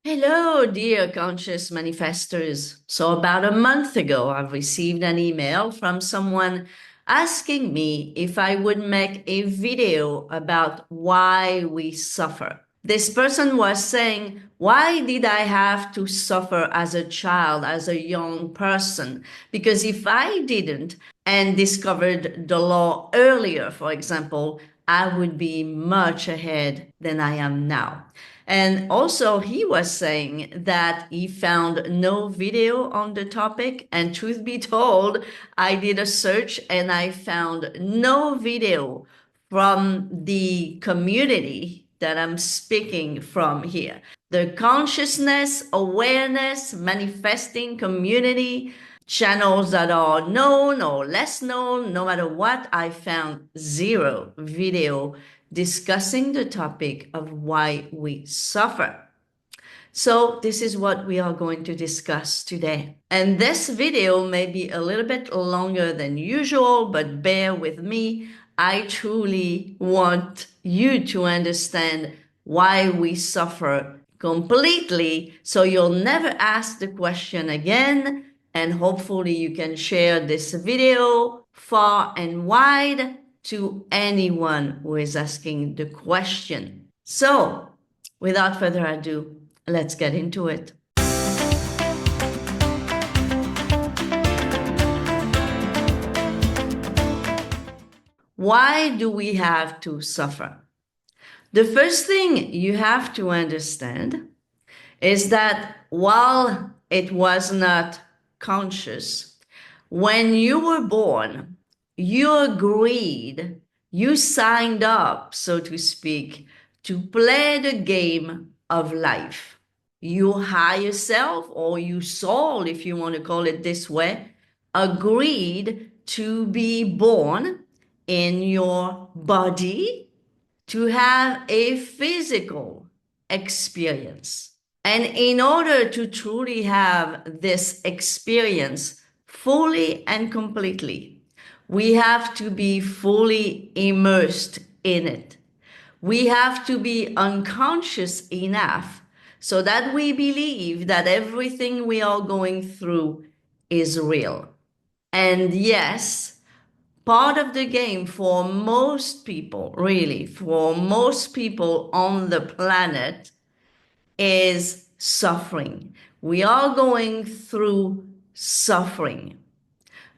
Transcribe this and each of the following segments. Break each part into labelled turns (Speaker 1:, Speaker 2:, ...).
Speaker 1: Hello, dear conscious manifestors. So, about a month ago, I've received an email from someone asking me if I would make a video about why we suffer. This person was saying, why did I have to suffer as a child, as a young person? Because if I didn't and discovered the law earlier, for example, I would be much ahead than I am now. And also, he was saying that he found no video on the topic. And truth be told, I did a search and I found no video from the community that I'm speaking from here. The consciousness, awareness, manifesting community, channels that are known or less known, no matter what, I found zero video discussing the topic of why we suffer. So this is what we are going to discuss today. And this video may be a little bit longer than usual, but bear with me. I truly want you to understand why we suffer completely, so you'll never ask the question again, and hopefully you can share this video far and wide to anyone who is asking the question. So, without further ado, let's get into it. Why do we have to suffer? The first thing you have to understand is that while it was not conscious, when you were born, you agreed, you signed up, so to speak, to play the game of life. Your higher self, or your soul, if you want to call it this way, agreed to be born in your body to have a physical experience. And in order to truly have this experience fully and completely, we have to be fully immersed in it. We have to be unconscious enough so that we believe that everything we are going through is real. And yes, part of the game for most people, really, for most people on the planet, is suffering. We are going through suffering.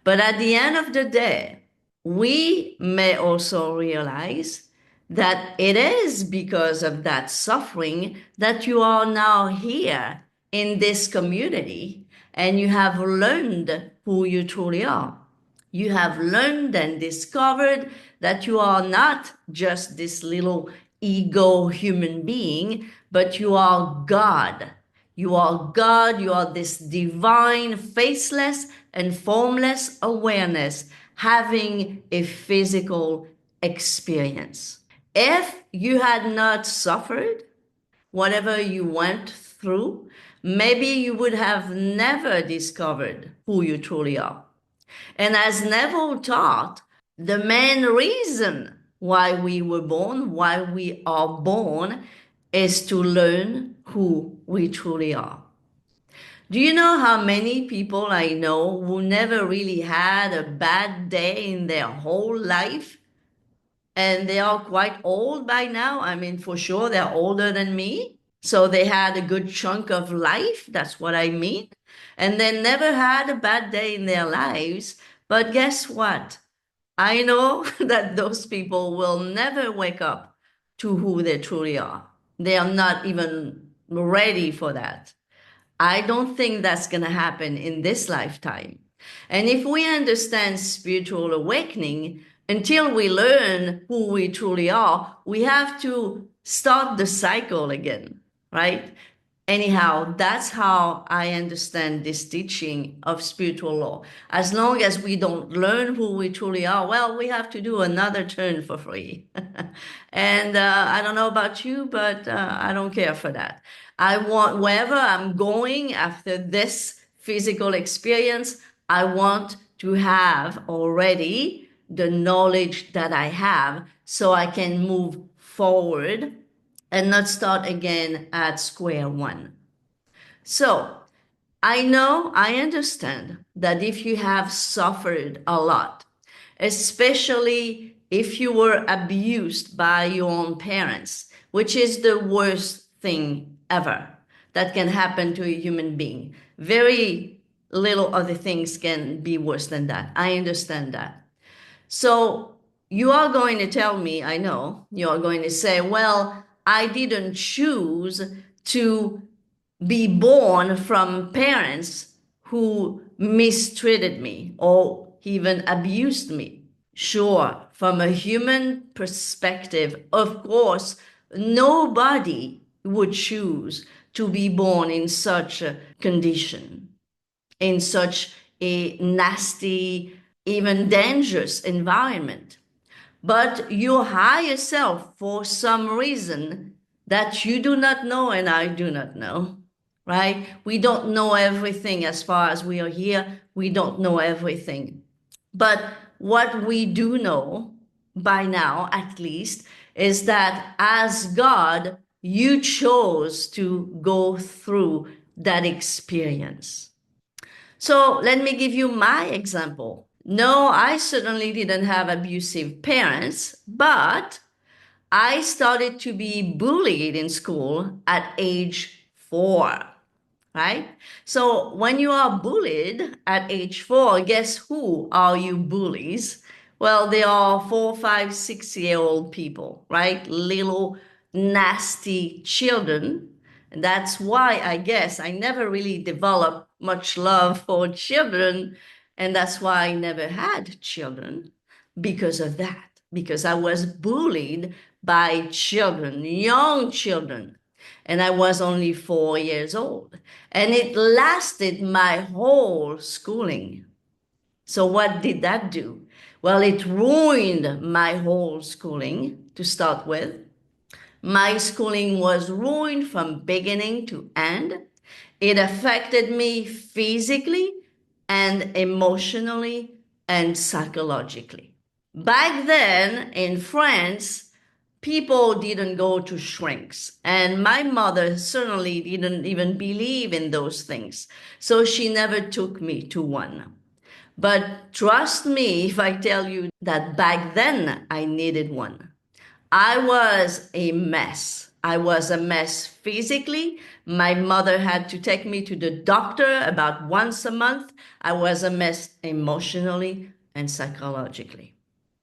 Speaker 1: But at the end of the day, we may also realize that it is because of that suffering that you are now here in this community and you have learned who you truly are. You have learned and discovered that you are not just this little ego human being, but you are God. You are God. You are this divine, faceless and formless awareness having a physical experience. If you had not suffered whatever you went through, maybe you would have never discovered who you truly are. And as Neville taught, the main reason why we were born, why we are born, is to learn who we truly are. Do you know how many people I know who never really had a bad day in their whole life? And they are quite old by now. I mean, for sure, they're older than me. So they had a good chunk of life. That's what I mean. And they never had a bad day in their lives. But guess what? I know that those people will never wake up to who they truly are. They are not even ready for that. I don't think that's going to happen in this lifetime. And if we understand spiritual awakening, until we learn who we truly are, we have to start the cycle again, right? Anyhow, that's how I understand this teaching of spiritual law. As long as we don't learn who we truly are, well, we have to do another turn for free. And I don't know about you, but I don't care for that. I want, wherever I'm going after this physical experience, I want to have already the knowledge that I have so I can move forward and not start again at square one. So I understand that if you have suffered a lot, especially if you were abused by your own parents, which is the worst thing ever that can happen to a human being. Very little other things can be worse than that. I understand that. So you are going to tell me, I know, you are going to say, well, I didn't choose to be born from parents who mistreated me or even abused me. Sure, from a human perspective, of course, nobody would choose to be born in such a condition, in such a nasty, even dangerous environment. But your higher self, for some reason that you do not know and I do not know, right? We don't know everything as far as we are here. We don't know everything. But what we do know by now, at least, is that as God, you chose to go through that experience. So let me give you my example. No, I certainly didn't have abusive parents, but I started to be bullied in school at age 4, right? So when you are bullied at age 4, guess who are you bullies? Well, they are 4, 5, 6 year old people, right? Little nasty children. And that's why I guess I never really developed much love for children. And that's why I never had children because of that, because I was bullied by children, young children, and I was only 4 years old. And it lasted my whole schooling. So, what did that do? Well, it ruined my whole schooling to start with. My schooling was ruined from beginning to end. It affected me physically and emotionally and psychologically. Back then in France, people didn't go to shrinks. And my mother certainly didn't even believe in those things. So she never took me to one. But trust me if I tell you that back then I needed one. I was a mess. I was a mess physically. My mother had to take me to the doctor about once a month. I was a mess emotionally and psychologically.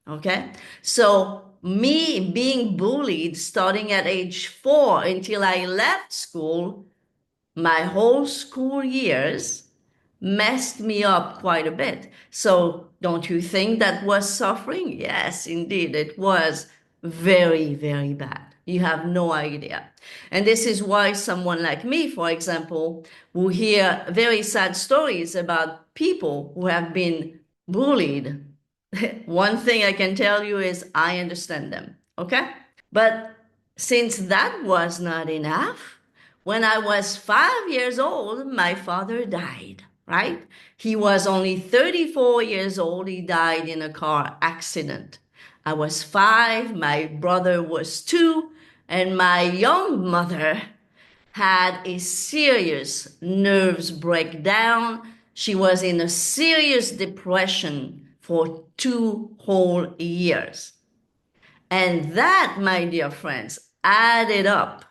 Speaker 1: Okay? So, me being bullied starting at age 4 until I left school, my whole school years messed me up quite a bit. So, don't you think that was suffering? Yes, indeed, it was very, very bad. You have no idea. And this is why someone like me, for example, will hear very sad stories about people who have been bullied. One thing I can tell you is I understand them. Okay? But since that was not enough, when I was 5 years old, my father died, right? He was only 34 years old. He died in a car accident. I was 5, my brother was 2, and my young mother had a serious nerves breakdown. She was in a serious depression for 2 whole years. And that, my dear friends, added up.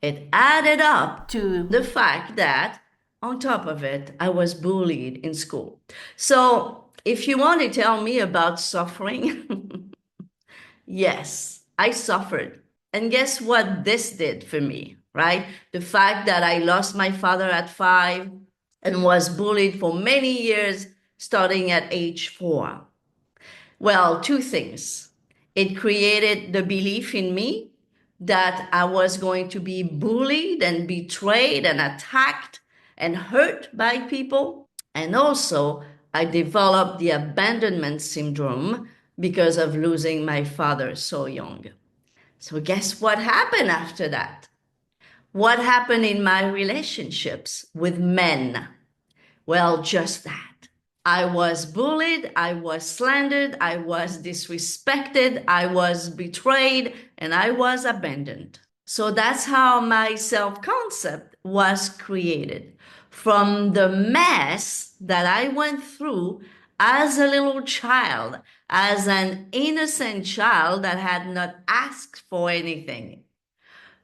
Speaker 1: It added up to the fact that, on top of it, I was bullied in school. So, if you want to tell me about suffering, yes, I suffered. And guess what this did for me, right? The fact that I lost my father at 5 and was bullied for many years, starting at age 4. Well, two things. It created the belief in me that I was going to be bullied and betrayed and attacked and hurt by people. And also, I developed the abandonment syndrome because of losing my father so young. So, guess what happened after that? What happened in my relationships with men? Well, just that. I was bullied, I was slandered, I was disrespected, I was betrayed, and I was abandoned. So that's how my self concept was created, from the mess that I went through as a little child, as an innocent child that had not asked for anything.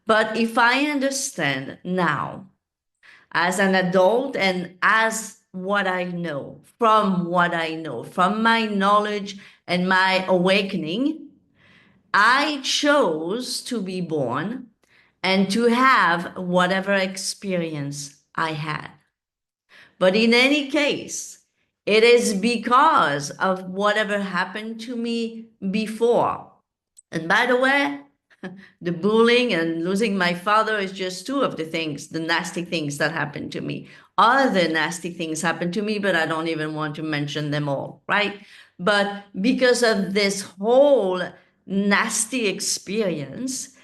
Speaker 1: But if I understand now, as an adult and as what I know, from my knowledge and my awakening, I chose to be born and to have whatever experience I had. But in any case, it is because of whatever happened to me before. And by the way, the bullying and losing my father is just two of the things, the nasty things that happened to me. Other nasty things happened to me, but I don't even want to mention them all, right? But because of this whole nasty experience,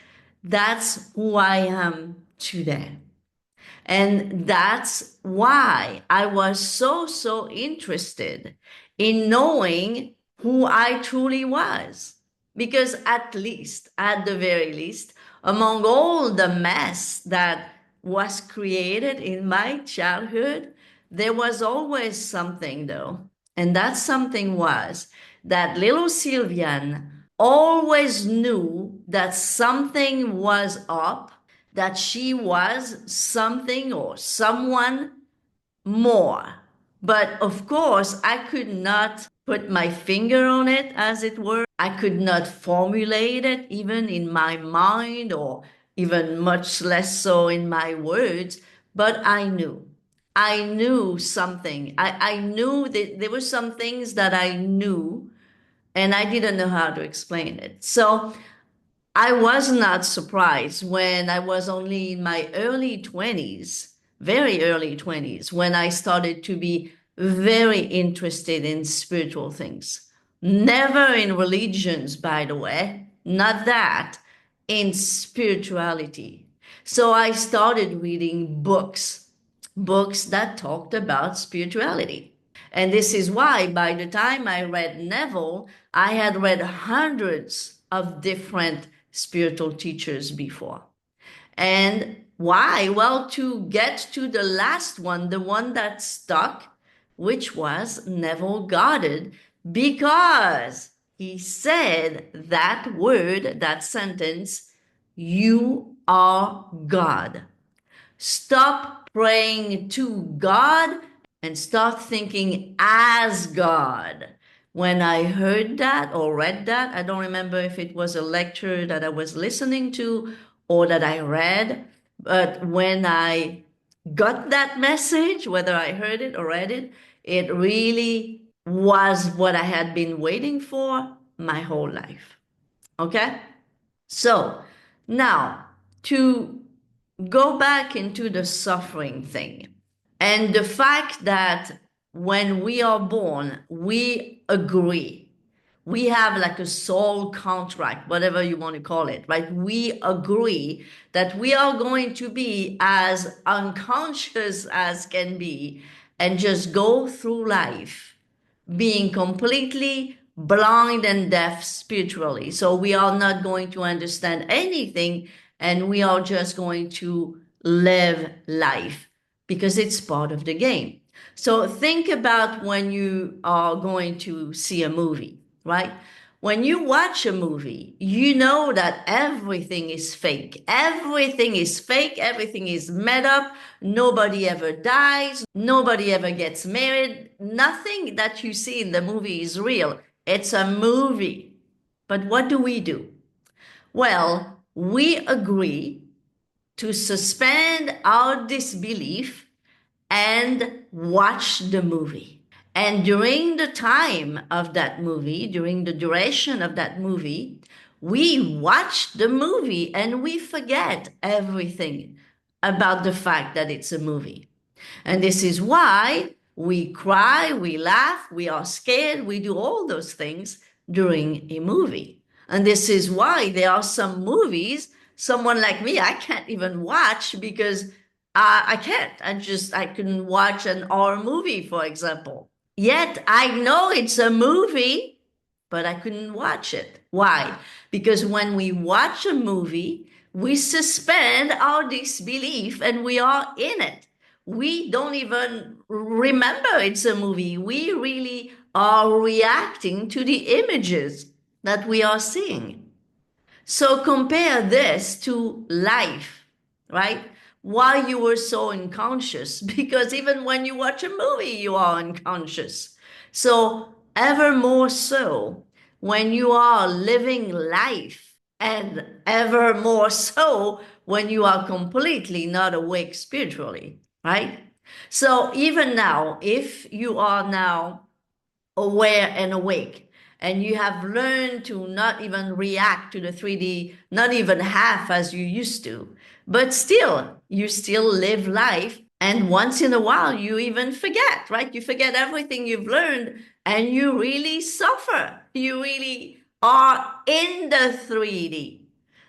Speaker 1: that's who I am today. And that's why I was so interested in knowing who I truly was. Because at the very least, among all the mess that was created in my childhood, there was always something though. And that something was that little Sylviane always knew that something was up, that she was something or someone more. But of course, I could not put my finger on it, as it were. I could not formulate it even in my mind or even much less so in my words, but I knew. I knew something. I knew that there were some things that I knew and I didn't know how to explain it. So I was not surprised when I was only in my early 20s, very early 20s, when I started to be very interested in spiritual things. Never in religions, by the way, not that, in spirituality. So I started reading books that talked about spirituality. And this is why by the time I read Neville, I had read hundreds of different spiritual teachers before. And why? Well, to get to the last one, the one that stuck, which was Neville Goddard, because he said that word, that sentence, "You are God." Stop praying to God and start thinking as God. When I heard that or read that, I don't remember if it was a lecture that I was listening to or that I read, but when I got that message, whether I heard it or read it, it really was what I had been waiting for my whole life. Okay? So now to go back into the suffering thing and the fact that when we are born, we agree. We have like a soul contract, whatever you want to call it, right? We agree that we are going to be as unconscious as can be and just go through life being completely blind and deaf spiritually. So we are not going to understand anything and we are just going to live life because it's part of the game. So think about when you are going to see a movie, right? When you watch a movie, you know that everything is fake. Everything is fake. Everything is made up. Nobody ever dies. Nobody ever gets married. Nothing that you see in the movie is real. It's a movie. But what do? Well, we agree to suspend our disbelief and watch the movie. And during the time of that movie, during the duration of that movie, we watch the movie and we forget everything about the fact that it's a movie. And this is why we cry, we laugh, we are scared, we do all those things during a movie. And this is why there are some movies, someone like me, I can't even watch because I can't. I couldn't watch an horror movie, for example. Yet I know it's a movie, but I couldn't watch it. Why? Because when we watch a movie, we suspend our disbelief and we are in it. We don't even remember it's a movie. We really are reacting to the images that we are seeing. So compare this to life, right? Why you were so unconscious, because even when you watch a movie, you are unconscious. So ever more so when you are living life, and ever more so when you are completely not awake spiritually, right? So even now, if you are now aware and awake, and you have learned to not even react to the 3D, not even half as you used to, but still, you still live life. And once in a while, you even forget, right? You forget everything you've learned and you really suffer. You really are in the 3D.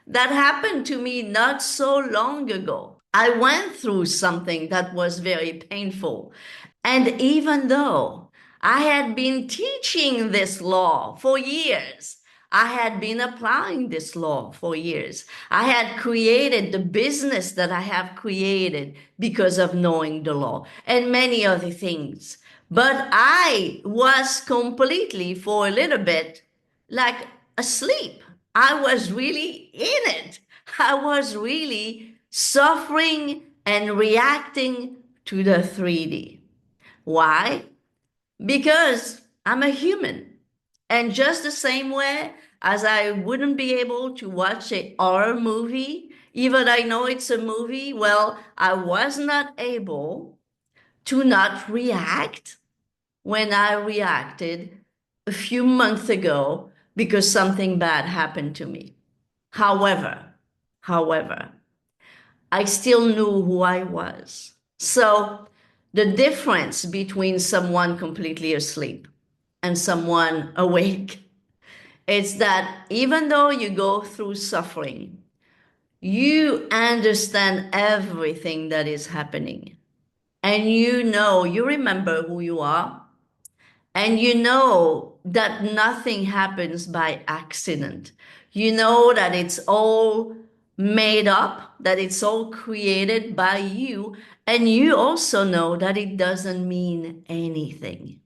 Speaker 1: That happened to me not so long ago. I went through something that was very painful. And even though I had been teaching this law for years, I had been applying this law for years. I had created the business that I have created because of knowing the law and many other things. But I was completely, for a little bit, like asleep. I was really in it. I was really suffering and reacting to the 3D. Why? Because I'm a human. And just the same way as I wouldn't be able to watch a horror movie, even I know it's a movie, well, I was not able to not react when I reacted a few months ago because something bad happened to me. However, however, I still knew who I was. So the difference between someone completely asleep and someone awake is that even though you go through suffering, you understand everything that is happening. And you remember who you are, and you know that nothing happens by accident. You know that it's all made up, that it's all created by you. And you also know that it doesn't mean anything.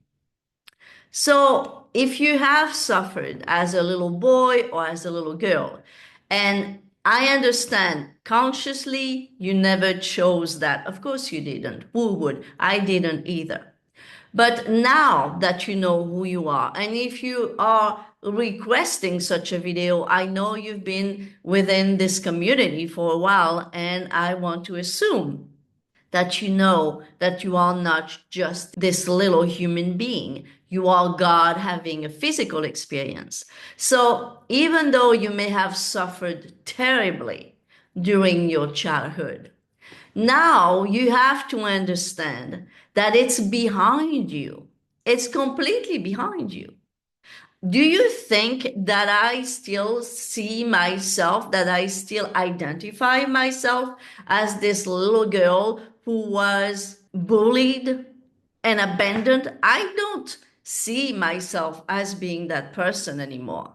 Speaker 1: So if you have suffered as a little boy or as a little girl, and I understand consciously you never chose that. Of course you didn't. Who would? I didn't either. But now that you know who you are, and if you are requesting such a video, I know you've been within this community for a while, and I want to assume that you know that you are not just this little human being. You are God having a physical experience. So even though you may have suffered terribly during your childhood, now you have to understand that it's behind you. It's completely behind you. Do you think that I still see myself, that I still identify myself as this little girl who was bullied and abandoned? I don't see myself as being that person anymore.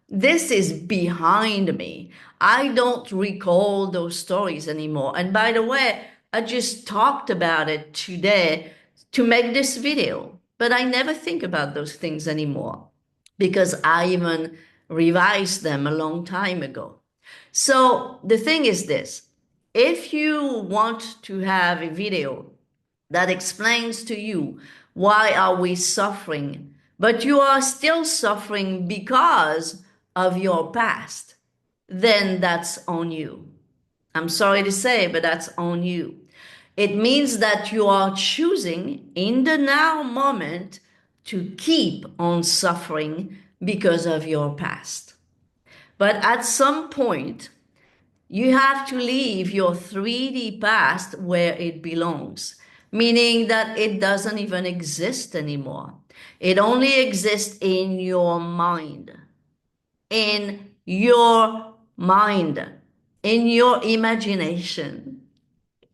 Speaker 1: This is behind me. I don't recall those stories anymore. And by the way, I just talked about it today to make this video, but I never think about those things anymore because I even revised them a long time ago. So the thing is this, if you want to have a video that explains to you why are we suffering, but you are still suffering because of your past, then that's on you. I'm sorry to say, but that's on you. It means that you are choosing in the now moment to keep on suffering because of your past. But at some point, you have to leave your 3D past where it belongs, meaning that it doesn't even exist anymore. It only exists in your mind, in your mind, in your imagination,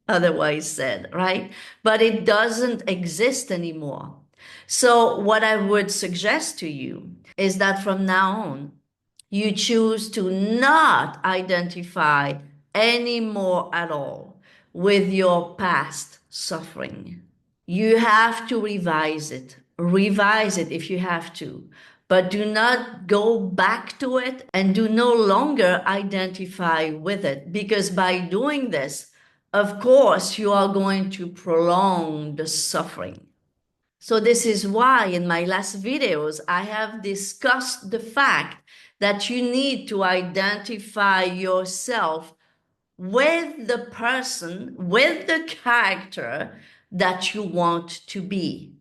Speaker 1: otherwise said, right? But it doesn't exist anymore. So, what I would suggest to you is that from now on, you choose to not identify anymore at all with your past suffering. You have to revise it if you have to, but do not go back to it and do no longer identify with it, because by doing this, of course, you are going to prolong the suffering. So this is why in my last videos, I have discussed the fact that you need to identify yourself with the person, with the character that you want to be,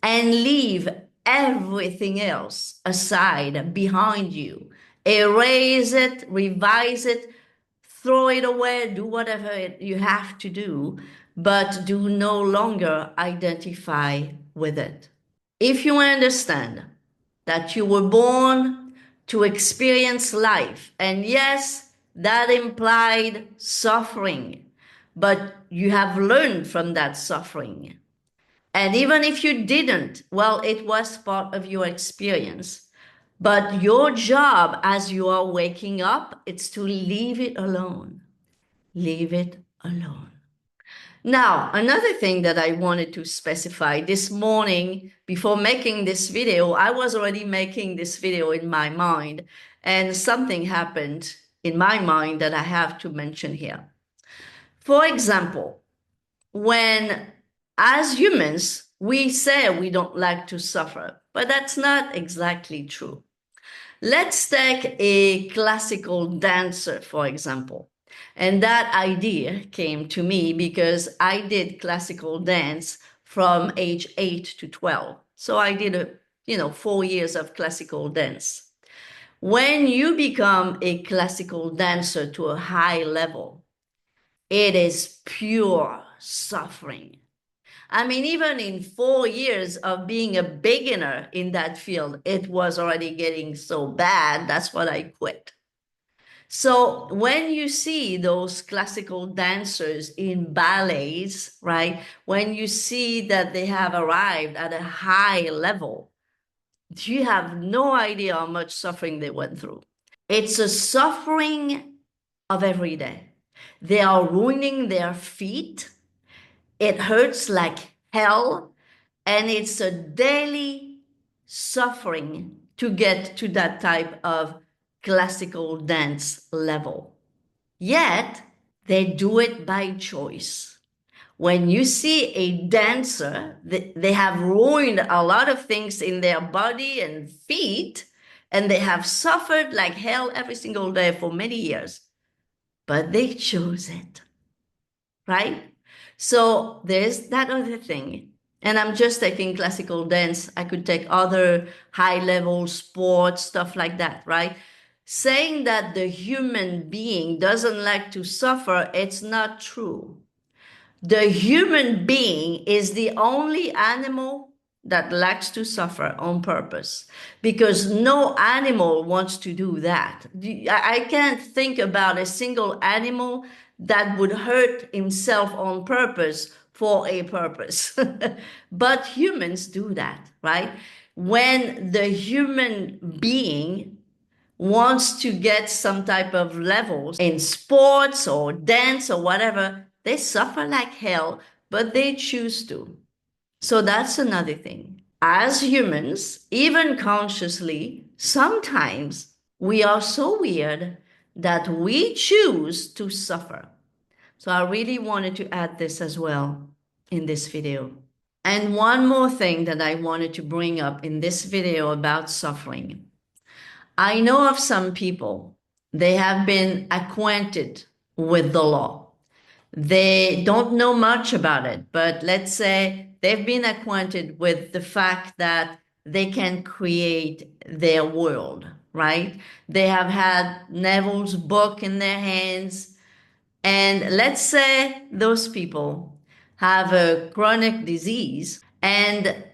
Speaker 1: and leave everything else aside behind you. Erase it, revise it, throw it away, do whatever you have to do, but do no longer identify with it. If you understand that you were born to experience life, and yes, that implied suffering, but you have learned from that suffering. And even if you didn't, well, it was part of your experience. But your job as you are waking up, it's to leave it alone. Leave it alone. Now, another thing that I wanted to specify this morning before making this video, I was already making this video in my mind, and something happened in my mind that I have to mention here. For example, when as humans, we say we don't like to suffer, but that's not exactly true. Let's take a classical dancer, for example. And that idea came to me because I did classical dance from age 8 to 12. So I did 4 years of classical dance. When you become a classical dancer to a high level, it is pure suffering. I mean, even in 4 years of being a beginner in that field, it was already getting so bad. That's what I quit. So when you see those classical dancers in ballets, right, when you see that they have arrived at a high level, you have no idea how much suffering they went through. It's a suffering of every day. They are ruining their feet. It hurts like hell. And it's a daily suffering to get to that type of classical dance level. Yet, they do it by choice. When you see a dancer, they have ruined a lot of things in their body and feet, and they have suffered like hell every single day for many years. But they chose it, right? So there's that other thing. And I'm just taking classical dance. I could take other high-level sports, stuff like that, right? Saying that the human being doesn't like to suffer, it's not true. The human being is the only animal that likes to suffer on purpose, because no animal wants to do that. I can't think about a single animal that would hurt himself on purpose for a purpose. But humans do that, right? When the human being wants to get some type of levels in sports or dance or whatever, they suffer like hell, but they choose to. So that's another thing. As humans, even consciously, sometimes we are so weird that we choose to suffer. So I really wanted to add this as well in this video. And one more thing that I wanted to bring up in this video about suffering. I know of some people, they have been acquainted with the law. They don't know much about it, but let's say they've been acquainted with the fact that they can create their world, right? They have had Neville's book in their hands. And let's say those people have a chronic disease, and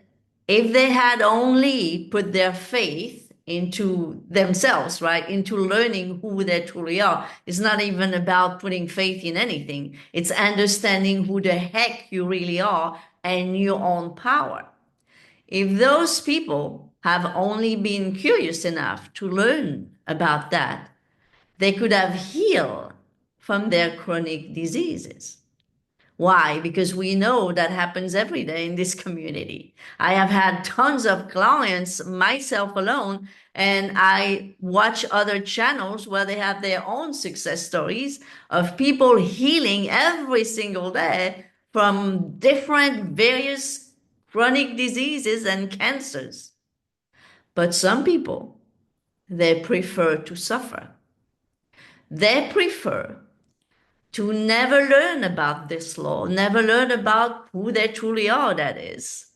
Speaker 1: if they had only put their faith into themselves, right, into learning who they truly are, it's not even about putting faith in anything. It's understanding who the heck you really are and your own power. If those people have only been curious enough to learn about that, they could have healed from their chronic diseases. Why? Because we know that happens every day in this community. I have had tons of clients, myself alone, and I watch other channels where they have their own success stories of people healing every single day from different various chronic diseases and cancers. But some people, they prefer to suffer. They prefer to never learn about this law, never learn about who they truly are, that is,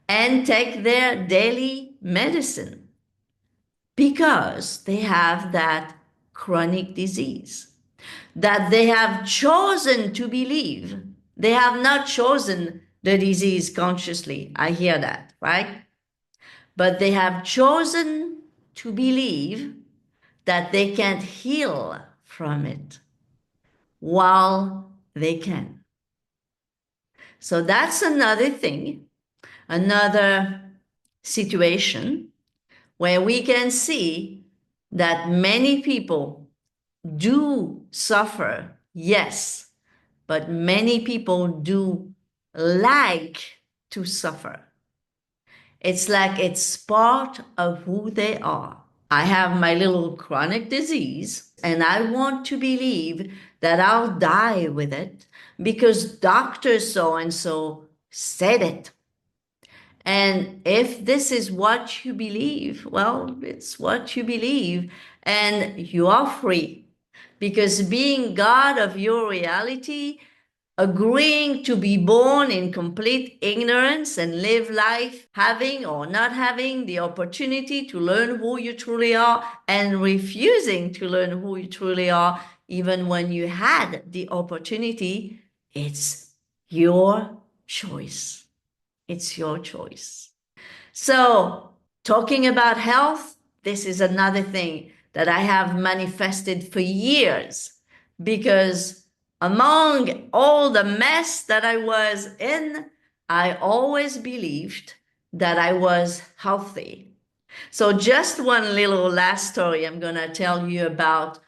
Speaker 1: and take their daily medicine because they have that chronic disease that they have chosen to believe. They have not chosen the disease consciously. I hear that, right? But they have chosen to believe that they can't heal from it while they can. So that's another thing, another situation where we can see that many people do suffer, yes, but many people do like to suffer. It's like it's part of who they are. I have my little chronic disease, and I want to believe that I'll die with it because Dr. So and so said it. And if this is what you believe, well, it's what you believe, and you are free. Because being God of your reality, agreeing to be born in complete ignorance and live life having or not having the opportunity to learn who you truly are and refusing to learn who you truly are, even when you had the opportunity, it's your choice. It's your choice. So, talking about health, this is another thing that I have manifested for years because among all the mess that I was in, I always believed that I was healthy. So, just one little last story I'm going to tell you about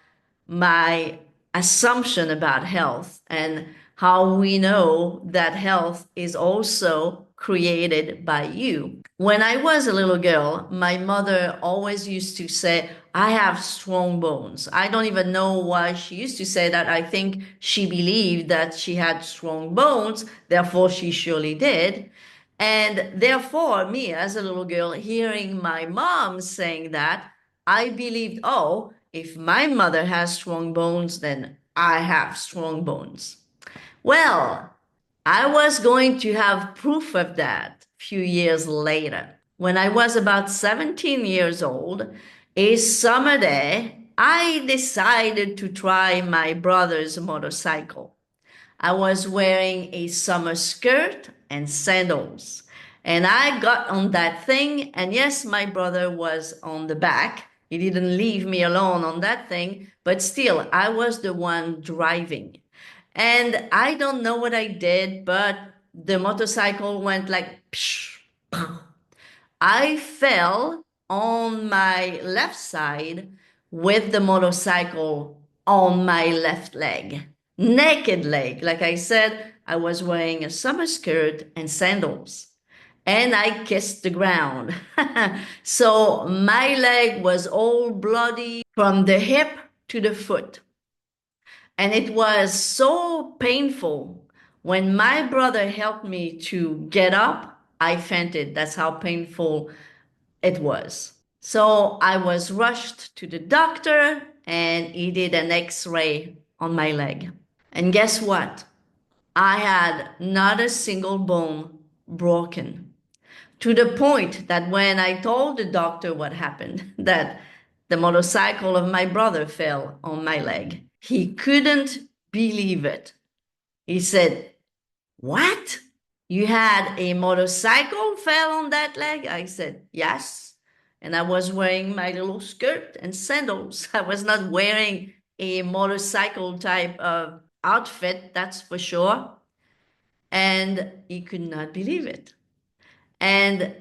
Speaker 1: my assumption about health and how we know that health is also created by you. When I was a little girl, my mother always used to say, I have strong bones. I don't even know why she used to say that. I think she believed that she had strong bones, therefore, she surely did. And therefore, me as a little girl, hearing my mom saying that, I believed, oh, if my mother has strong bones, then I have strong bones. Well, I was going to have proof of that a few years later. When I was about 17 years old, a summer day, I decided to try my brother's motorcycle. I was wearing a summer skirt and sandals. And I got on that thing, and yes, my brother was on the back. He didn't leave me alone on that thing, but still, I was the one driving. And I don't know what I did, but the motorcycle went like, psh, I fell on my left side with the motorcycle on my left leg, naked leg. Like I said, I was wearing a summer skirt and sandals, and I kissed the ground. So my leg was all bloody from the hip to the foot. And it was so painful. When my brother helped me to get up, I fainted. That's how painful it was. So I was rushed to the doctor and he did an x-ray on my leg. And guess what? I had not a single bone broken. To the point that when I told the doctor what happened, that the motorcycle of my brother fell on my leg, he couldn't believe it. He said, what? You had a motorcycle fell on that leg? I said, yes. And I was wearing my little skirt and sandals. I was not wearing a motorcycle type of outfit, that's for sure. And he could not believe it. And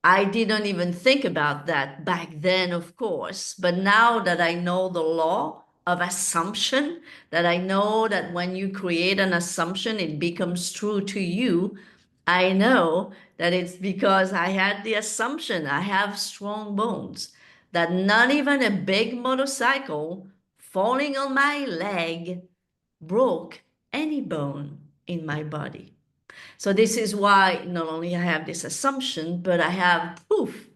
Speaker 1: I didn't even think about that back then, of course. But now that I know the law, of assumption that I know that when you create an assumption, it becomes true to you. I know that it's because I had the assumption, I have strong bones, that not even a big motorcycle falling on my leg broke any bone in my body. So this is why not only I have this assumption, but I have proof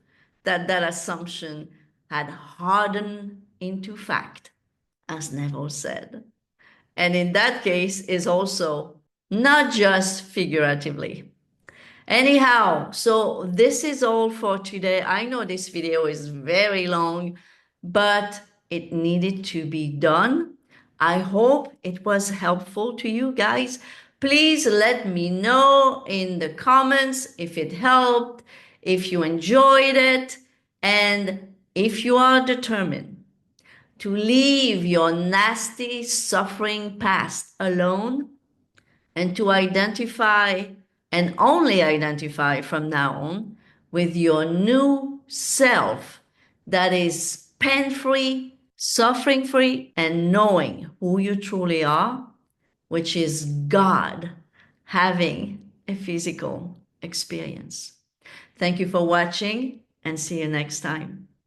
Speaker 1: that that assumption had hardened into fact, as Neville said. And in that case is also not just figuratively. Anyhow, so this is all for today. I know this video is very long, but it needed to be done. I hope it was helpful to you guys. Please let me know in the comments if it helped, if you enjoyed it, and if you are determined to leave your nasty suffering past alone and to identify and only identify from now on with your new self that is pain-free, suffering-free, and knowing who you truly are, which is God having a physical experience. Thank you for watching and see you next time.